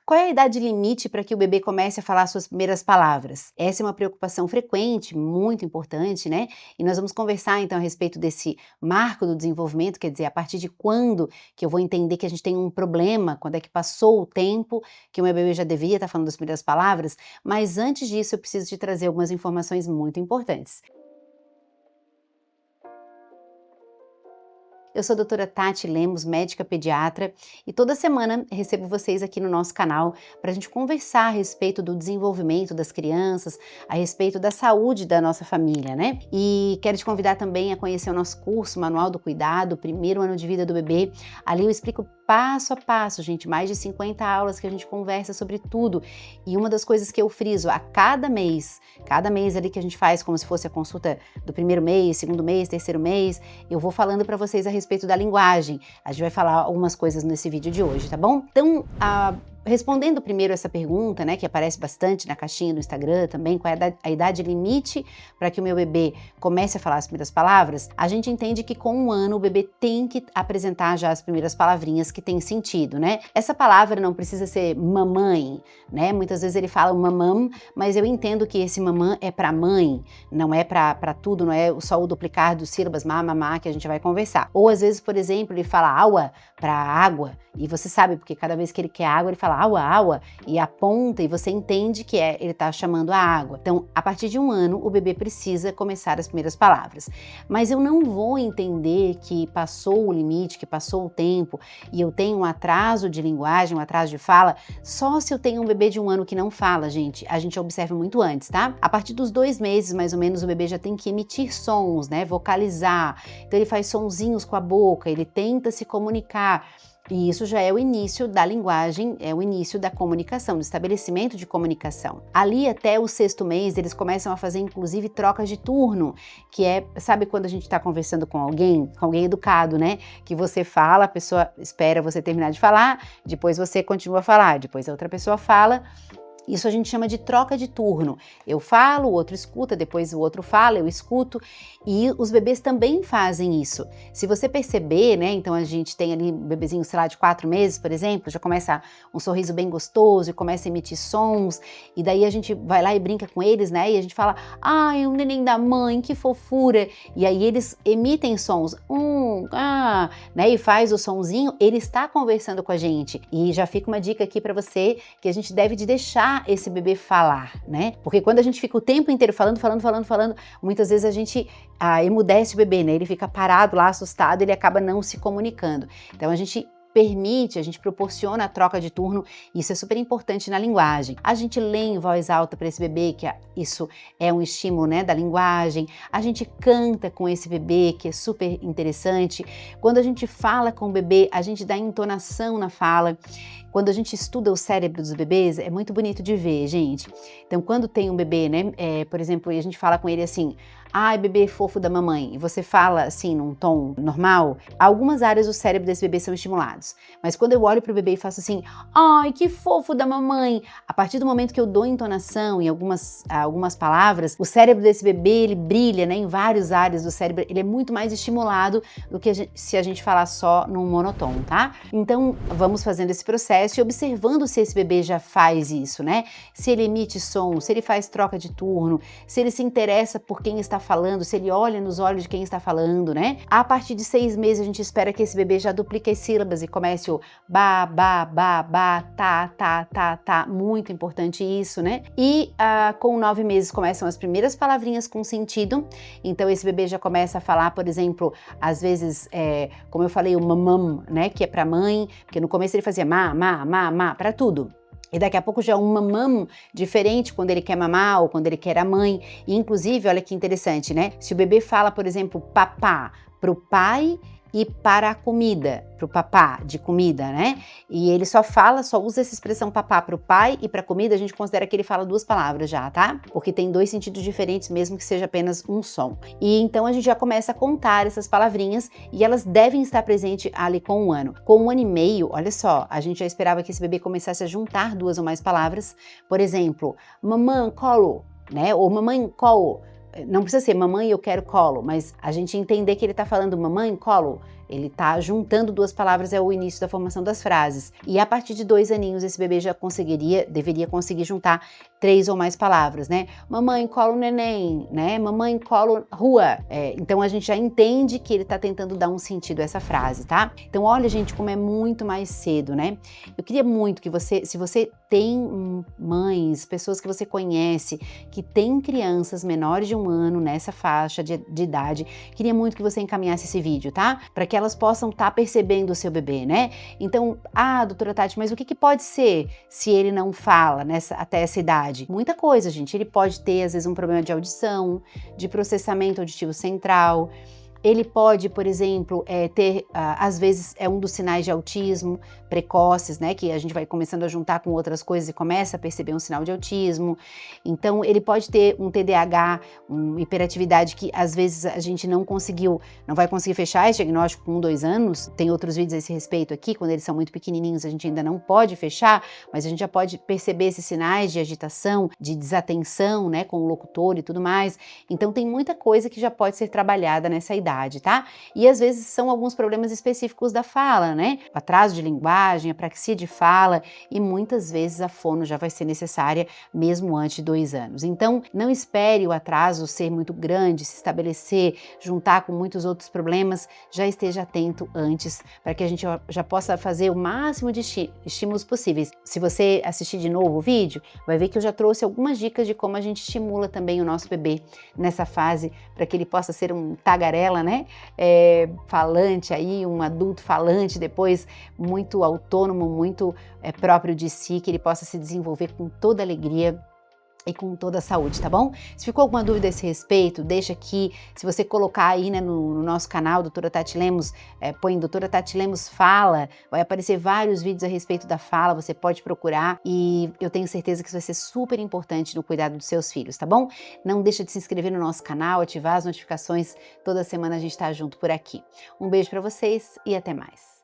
Qual é a idade limite para que o bebê comece a falar suas primeiras palavras? Essa é uma preocupação frequente, muito importante, né? E nós vamos conversar então a respeito desse marco do desenvolvimento, quer dizer, a partir de quando que eu vou entender que a gente tem um problema, quando é que passou o tempo que o meu bebê já deveria estar falando as primeiras palavras, mas antes disso eu preciso te trazer algumas informações muito importantes. Eu sou a doutora Tati Lemos, médica pediatra, e toda semana recebo vocês aqui no nosso canal para a gente conversar a respeito do desenvolvimento das crianças, a respeito da saúde da nossa família, né? E quero te convidar também a conhecer o nosso curso Manual do Cuidado, primeiro ano de vida do bebê. Ali eu explico passo a passo, gente, mais de 50 aulas que a gente conversa sobre tudo. E uma das coisas que eu friso a cada mês ali que a gente faz como se fosse a consulta do primeiro mês, segundo mês, terceiro mês, eu vou falando para vocês a respeito da linguagem. A gente vai falar algumas coisas nesse vídeo de hoje, tá bom? Então, respondendo primeiro essa pergunta, né, que aparece bastante na caixinha do Instagram também, qual é a idade limite para que o meu bebê comece a falar as primeiras palavras, a gente entende que com 1 ano o bebê tem que apresentar já as primeiras palavrinhas que têm sentido, né? Essa palavra não precisa ser mamãe, né? Muitas vezes ele fala mamam, mas eu entendo que esse mamã é para mãe, não é para tudo, não é só o duplicar dos sílabas mamá que a gente vai conversar. Ou às vezes, por exemplo, ele fala aua para água, e você sabe, porque cada vez que ele quer água, ele fala aua, aua, e aponta, e você entende que ele está chamando a água. Então, a partir de 1 ano, o bebê precisa começar as primeiras palavras. Mas eu não vou entender que passou o limite, que passou o tempo, e eu tenho um atraso de linguagem, um atraso de fala, só se eu tenho um bebê de 1 ano que não fala, gente. A gente observa muito antes, tá? A partir dos 2 meses, mais ou menos, o bebê já tem que emitir sons, né? Vocalizar. Então, ele faz sonzinhos com a boca, ele tenta se comunicar. E isso já é o início da linguagem, é o início da comunicação, do estabelecimento de comunicação. Ali até o 6º mês, eles começam a fazer inclusive trocas de turno, que é, sabe quando a gente está conversando com alguém educado, né? Que você fala, a pessoa espera você terminar de falar, depois você continua a falar, depois a outra pessoa fala. Isso a gente chama de troca de turno. Eu falo, o outro escuta, depois o outro fala, eu escuto. E os bebês também fazem isso. Se você perceber, né, então a gente tem ali um bebezinho, sei lá, de 4 meses, por exemplo, já começa um sorriso bem gostoso e começa a emitir sons. E daí a gente vai lá e brinca com eles, né, e a gente fala, ai, o neném da mãe, que fofura. E aí eles emitem sons, né, e faz o sonzinho, ele está conversando com a gente. E já fica uma dica aqui para você, que a gente deve de deixar esse bebê falar, né? Porque quando a gente fica o tempo inteiro falando, muitas vezes a gente emudece o bebê, né? Ele fica parado lá, assustado, ele acaba não se comunicando. Então a gente proporciona a troca de turno, isso é super importante na linguagem. A gente lê em voz alta para esse bebê, que isso é um estímulo, né, da linguagem. A gente canta com esse bebê, que é super interessante. Quando a gente fala com o bebê, a gente dá entonação na fala. Quando a gente estuda o cérebro dos bebês, é muito bonito de ver, gente. Então, quando tem um bebê, né, por exemplo, e a gente fala com ele assim, ai, bebê fofo da mamãe, e você fala assim, num tom normal, algumas áreas do cérebro desse bebê são estimuladas. Mas quando eu olho pro bebê e faço assim, ai, que fofo da mamãe, a partir do momento que eu dou entonação em algumas palavras, o cérebro desse bebê, ele brilha, né, em várias áreas do cérebro, ele é muito mais estimulado do que se a gente falar só num monotom, tá? Então, vamos fazendo esse processo e observando se esse bebê já faz isso, né? Se ele emite som, se ele faz troca de turno, se ele se interessa por quem está falando, se ele olha nos olhos de quem está falando, né? A partir de 6 meses a gente espera que esse bebê já duplique as sílabas e comece o ba, tá, muito importante isso, né? E com 9 meses começam as primeiras palavrinhas com sentido, então esse bebê já começa a falar, por exemplo, às vezes, como eu falei, o mamam, né? Que é para mãe, porque no começo ele fazia para tudo. E daqui a pouco já é um mamam diferente quando ele quer mamar ou quando ele quer a mãe. E inclusive, olha que interessante, né? Se o bebê fala, por exemplo, papá pro pai e para a comida, pro papá de comida, né? E ele só usa essa expressão papá pro pai e pra comida, a gente considera que ele fala 2 palavras já, tá? Porque tem 2 sentidos diferentes, mesmo que seja apenas um som. E então a gente já começa a contar essas palavrinhas e elas devem estar presentes ali com 1 ano. Com 1 ano e meio, olha só, a gente já esperava que esse bebê começasse a juntar 2 ou mais palavras. Por exemplo, mamãe, colo, né? Ou mamãe, colo. Não precisa ser mamãe, eu quero colo, mas a gente entender que ele tá falando mamãe, colo, Ele tá juntando duas palavras, é o início da formação das frases. E a partir de 2 aninhos, esse bebê já deveria conseguir juntar 3 ou mais palavras, né? Mamãe, colo neném, né? Mamãe, colo rua. Então a gente já entende que ele tá tentando dar um sentido a essa frase, tá? Então olha, gente, como é muito mais cedo, né? Eu queria muito que você, se você tem mães, pessoas que você conhece, que tem crianças menores de 1 ano nessa faixa de idade, queria muito que você encaminhasse esse vídeo, tá? Para que elas possam estar percebendo o seu bebê, né? Então, doutora Tati, mas o que pode ser se ele não fala até essa idade? Muita coisa, gente. Ele pode ter, às vezes, um problema de audição, de processamento auditivo central. Ele pode, por exemplo, ter, às vezes, um dos sinais de autismo precoces, né, que a gente vai começando a juntar com outras coisas e começa a perceber um sinal de autismo. Então, ele pode ter um TDAH, uma hiperatividade que, às vezes, a gente não vai conseguir fechar esse diagnóstico com 1, 2 anos. Tem outros vídeos a esse respeito aqui, quando eles são muito pequenininhos, a gente ainda não pode fechar, mas a gente já pode perceber esses sinais de agitação, de desatenção, né, com o locutor e tudo mais. Então, tem muita coisa que já pode ser trabalhada nessa idade, tá? E às vezes são alguns problemas específicos da fala, né? Atraso de linguagem, apraxia de fala, e muitas vezes a fono já vai ser necessária mesmo antes de 2 anos. Então, não espere o atraso ser muito grande, se estabelecer, juntar com muitos outros problemas, já esteja atento antes, para que a gente já possa fazer o máximo de estímulos possíveis. Se você assistir de novo o vídeo, vai ver que eu já trouxe algumas dicas de como a gente estimula também o nosso bebê nessa fase, para que ele possa ser um tagarela, né? Falante aí, um adulto falante, depois muito autônomo, muito próprio de si, que ele possa se desenvolver com toda alegria e com toda a saúde, tá bom? Se ficou alguma dúvida a esse respeito, deixa aqui. Se você colocar aí, né, no nosso canal, Doutora Tati Lemos, põe Doutora Tati Lemos Fala, vai aparecer vários vídeos a respeito da fala, você pode procurar, e eu tenho certeza que isso vai ser super importante no cuidado dos seus filhos, tá bom? Não deixa de se inscrever no nosso canal, ativar as notificações, toda semana a gente tá junto por aqui. Um beijo pra vocês e até mais.